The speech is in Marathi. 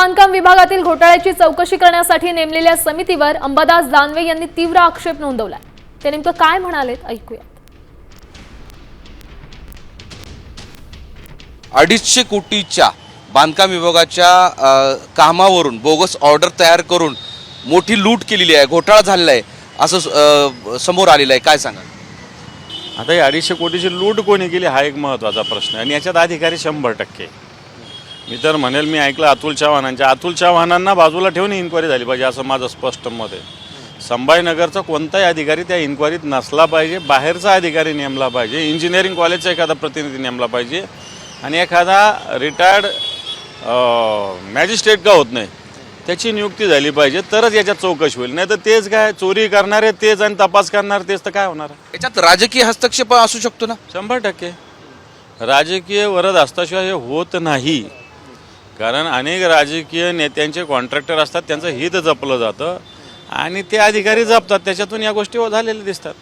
बांधकाम विभागातील घोटाळ्याची चौकशी करण्यासाठी नेमलेल्या समितीवर अंबादास दानवे यांनी तीव्र आक्षेप नोंदवलाय। ते नेमकं काय म्हणालेत ऐकूया। 250 कोटीच्या बांधकाम विभागाच्या कामावरून बोगस ऑर्डर तयार करून मोठी लूट केलेली आहे, घोटाळा झालेला आहे असं समोर आलेलं आहे। काय सांगा? आता 250 कोटीची लूट कोणी केली हा एक महत्त्वाचा प्रश्न आहे आणि याच्यात अधिकारी 100%। मी तर म्हणेल, मी ऐकलं अतुल चव्हाणांना बाजूला ठेवून इन्क्वायरी झाली पाहिजे असं माझं स्पष्ट मत आहे। संभाजीनगरचा कोणताही अधिकारी त्या इन्क्वायरीत नसला पाहिजे, बाहेरचा अधिकारी नेमला पाहिजे, इंजिनिअरिंग कॉलेजचा एखादा प्रतिनिधी नेमला पाहिजे आणि एखादा रिटायर्ड मॅजिस्ट्रेट का होत नाही त्याची नियुक्ती झाली पाहिजे, तरच याच्यात चौकशी होईल। नाही तर तेच काय, चोरी करणारे तेच आणि तपास करणारे तेच, तर काय होणार? याच्यात राजकीय हस्तक्षेप असू शकतो ना? 100% राजकीय वरद हस्तक्षेप हे होत नाही, कारण अनेक राजकीय नेत्यांचे कॉन्ट्रॅक्टर असतात, त्यांचं हित जपलं जातं आणि ते अधिकारी जपतात, त्याच्यातून या गोष्टी झालेल्या दिसतात।